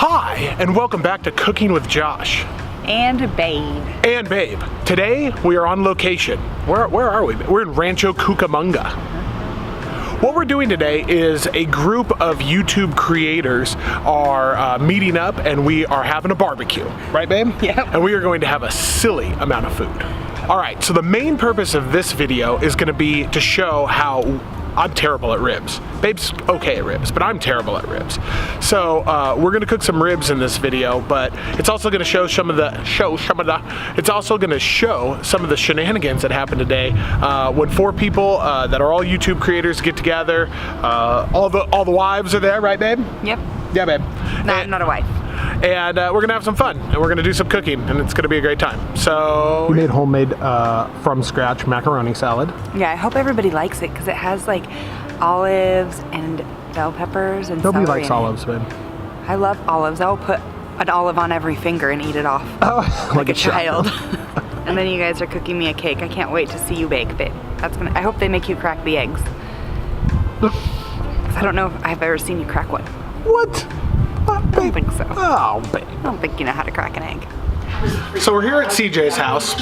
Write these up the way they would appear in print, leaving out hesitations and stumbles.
Hi, and welcome back to Cooking with Josh. And Babe. And Babe. Today, we are on location. Where are we? We're in Rancho Cucamonga. What we're doing today is a group of YouTube creators are meeting up and we are having a barbecue. Right, Babe? Yep. And we are going to have a silly amount of food. All right, so the main purpose of this video is going to be to show how I'm terrible at ribs. Babe's okay at ribs, but I'm terrible at ribs. So we're gonna cook some ribs in this video, but it's also gonna show some of the shenanigans that happened today when four people that are all YouTube creators get together. All the wives are there, right, Babe? Yep. Yeah, Babe. No, I'm not a wife. And we're gonna have some fun, and we're gonna do some cooking, and it's gonna be a great time. So we made homemade from scratch macaroni salad. Yeah, I hope everybody likes it because it has like olives and bell peppers and Nobody celery likes in it. olives, babe. I love olives. I'll put an olive on every finger and eat it off like a child. And then you guys are cooking me a cake. I can't wait to see you bake, babe. I hope they make you crack the eggs. 'Cause I don't know if I've ever seen you crack one. What? I don't think so. Oh, babe. I don't think you know how to crack an egg. So we're here at CJ's house.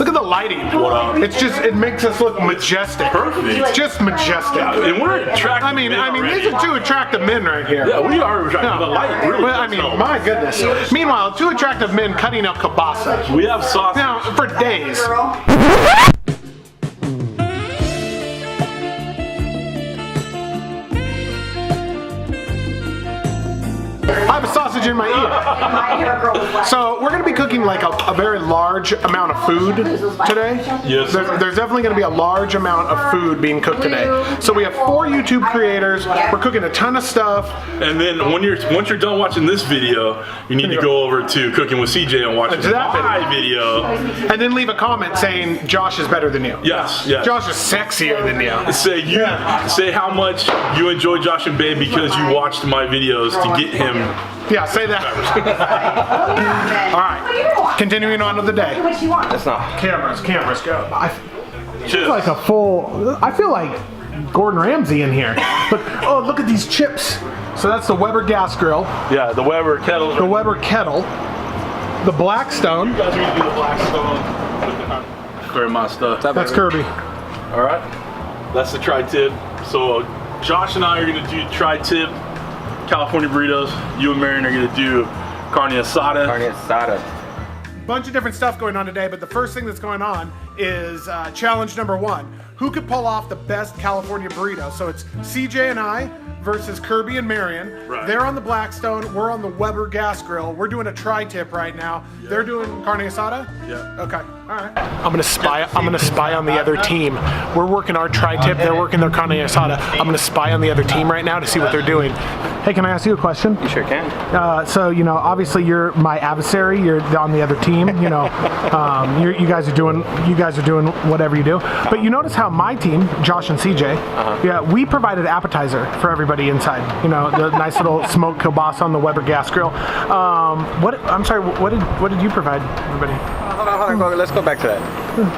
Look at the lighting. It makes us look majestic. Perfect. It's just majestic. Yeah, and we're attractive. I mean, these are two attractive men right here. Yeah, we are attractive. The light really. Well, I mean, my goodness. Meanwhile, two attractive men cutting up kielbasa. We have sauce. Now, for days. I have a sausage in my ear. So we're going to be cooking like a very large amount of food today. Yes. There's definitely going to be a large amount of food being cooked today. So we have 4 YouTube creators. We're cooking a ton of stuff. And then once you're done watching this video, you need to go over to Cooking with CJ and watch my video. And then leave a comment saying Josh is better than you. Yes, yes. Josh is sexier than you. Say how much you enjoy Josh and Babe because you watched my videos to get him. Yeah, say that. All right, continuing on with the day. That's not. Cameras, go. I Cheers. feel like Gordon Ramsay in here. Look at these chips. So that's the Weber gas grill. Yeah, the Weber kettle. The Weber kettle. The Blackstone. You guys need to do the Blackstone. Very my stuff. That's Kirby. All right, that's the tri-tip. So Josh and I are gonna do tri-tip California burritos. You and Marion are gonna do carne asada. Carne asada. Bunch of different stuff going on today, but the first thing that's going on is challenge number 1. Who could pull off the best California burrito? So it's CJ and I versus Kirby and Marion. Right. They're on the Blackstone, we're on the Weber gas grill. We're doing a tri-tip right now. Yeah. They're doing carne asada? Yeah. Okay, all right. I'm gonna spy on the other team. We're working our tri-tip, they're working their carne asada. I'm gonna spy on the other team right now to see what they're doing. Hey, can I ask you a question? You sure can. So, you know, obviously you're my adversary. You're on the other team. You know, you guys are doing whatever you do. But you notice how my team, Josh and CJ, yeah, we provided appetizer for everybody inside. You know, the nice little smoked kielbasa on the Weber gas grill. What did you provide everybody? Hold on. Let's go back to that.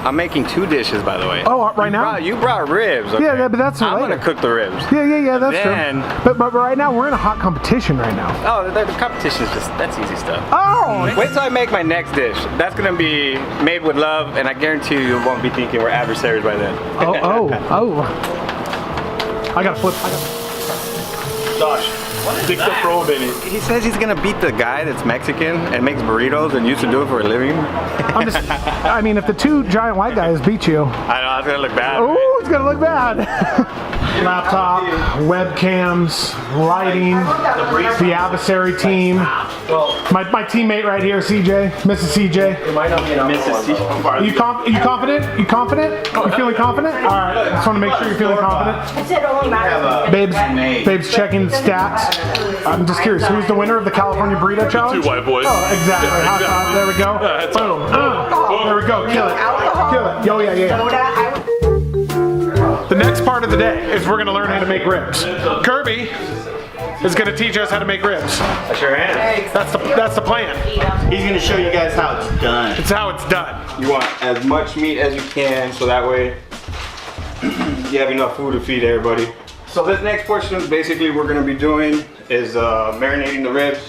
I'm making 2 dishes, by the way. Oh, right now? You brought ribs. Okay? Yeah, but that's I'm later. gonna cook the ribs. Yeah, that's Then- true. But right now we're in a hot competition right now. Oh, the competition is that's easy stuff. Oh! Wait till I make my next dish. That's gonna be made with love, and I guarantee you won't be thinking we're adversaries by then. Oh. I gotta flip. Josh, stick the probe in it. He says he's gonna beat the guy that's Mexican and makes burritos and used to do it for a living. I mean, if the 2 giant white guys beat you. I know, it's gonna look bad. Oh, it's gonna look bad. Laptop, webcams, lighting, the adversary team. My teammate right here, CJ, Mrs. CJ. It might not be Mrs. You confident? You confident? You feeling confident? All right, I just want to make sure you're feeling confident. Babe's checking stats. I'm just curious, who's the winner of the California Burrito Challenge? 2 white boys. Oh, exactly. Yeah, exactly. There we go. Yeah, Boom. There we go. Kill it. Yo, yeah. The next part of the day is we're going to learn how to make ribs. Kirby is going to teach us how to make ribs. I sure am. That's the plan. He's gonna show you guys how it's done. It's how it's done. You want as much meat as you can, so that way you have enough food to feed everybody. So this next portion is basically we're gonna be doing is marinating the ribs.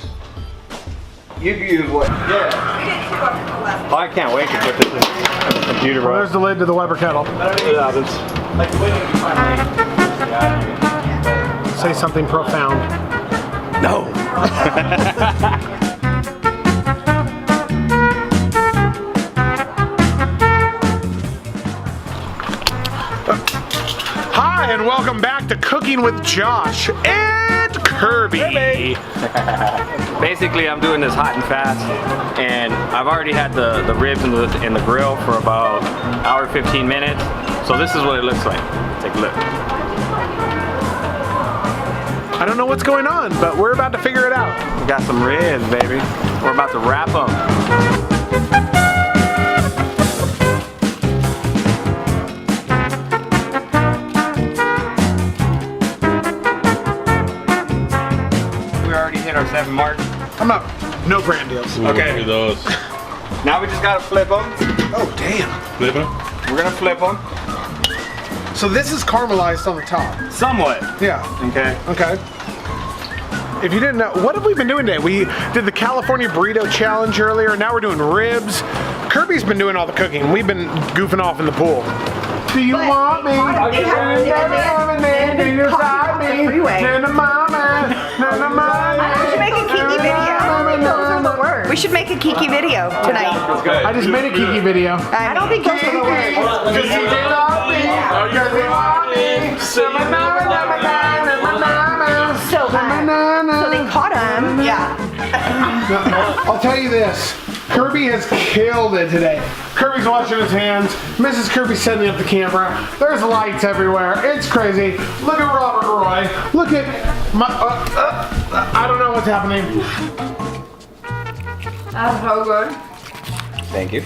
You can use what? Yeah. Oh, I can't wait to put this in the computer, Well, bro. there's the lid to the Weber kettle. It happens. Like the way that you find Say something profound. No. Hi, and welcome back to Cooking with Josh and Kirby. Basically, I'm doing this hot and fast, and I've already had the ribs in the grill for about an hour 15 minutes. So this is what it looks like. Take a look. I don't know what's going on, but we're about to figure it out. We got some ribs, baby. We're about to wrap them. We already hit our 7 mark. I'm up. No brand deals. Ooh, Okay. Look at those. Now we just gotta flip them. Oh, damn. Flip 'em. We're gonna flip them. So this is caramelized on the top. Somewhat. Yeah. Okay. Okay. If you didn't know, what have we been doing today? We did the California Burrito Challenge earlier. Now we're doing ribs. Kirby's been doing all the cooking. We've been goofing off in the pool. Do you want me? Do you side me? We should make a Kiki video. Those are the words. We should make a Kiki video tonight. I just made a Kiki video. I don't think those are the words. Because you love me. Because you want me. So bad. So they caught him. Yeah. I'll tell you this. Kirby has killed it today. Kirby's washing his hands. Mrs. Kirby's setting up the camera. There's lights everywhere. It's crazy. Look at Robert Roy. Look at my. I don't know what's happening. That's so good. Thank you.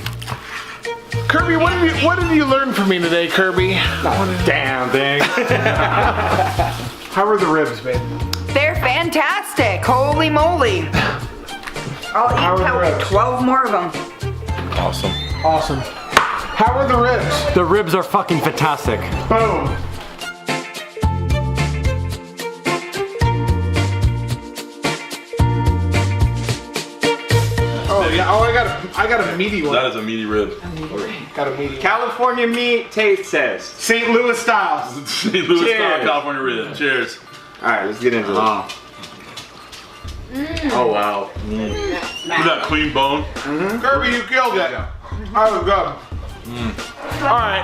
Kirby, what did you learn from me today, Kirby? Damn thing. How were the ribs, babe? They're fantastic. Holy moly. I'll How are eat the probably ribs? 12 more of them. Awesome. Awesome. How were the ribs? The ribs are fucking fantastic. Boom. Oh yeah. Oh, I got a meaty one. That is a meaty rib. Got a meaty. California meat taste test. St. Louis style. St. Louis Cheers. style California rib. Cheers. All right, let's get into it. Oh wow. Look at that clean bone. Kirby, you killed it. That was good. All right,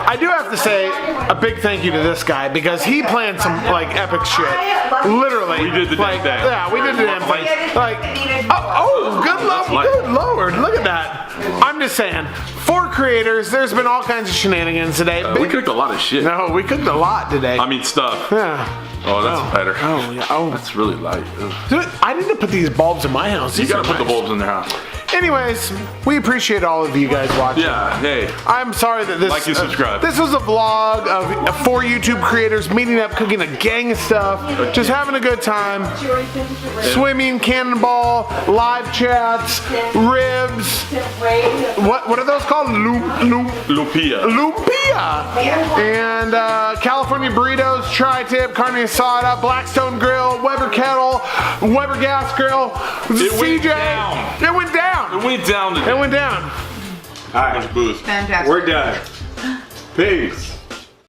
I do have to say a big thank you to this guy because he planned some like epic shit. Literally, We did the damn like, thing. Yeah, we did the damn thing. Like, good lord, look at that. I'm just saying, for creators, there's been all kinds of shenanigans today. We cooked a lot of shit. No, we cooked a lot today. I mean stuff. Yeah. Oh, that's better. Oh yeah. Oh, That's really light. Ugh. dude, I didn't put these bulbs in my house. You These gotta are put the nice. bulbs in there, huh? Anyways, we appreciate all of you guys watching. Yeah, hey. I'm sorry that this Like and subscribe. this was a vlog of 4 YouTube creators meeting up, cooking a gang of stuff, just having a good time. Swimming, cannonball, live chats, ribs. What are those called? Lupia. Lumpia. And California burritos, tri-tip, carne asada, Blackstone grill, Weber kettle, Weber gas grill. It went CJ. down. It went down. It went down today. It went down. All right, Booze. Fantastic. we're done. Peace.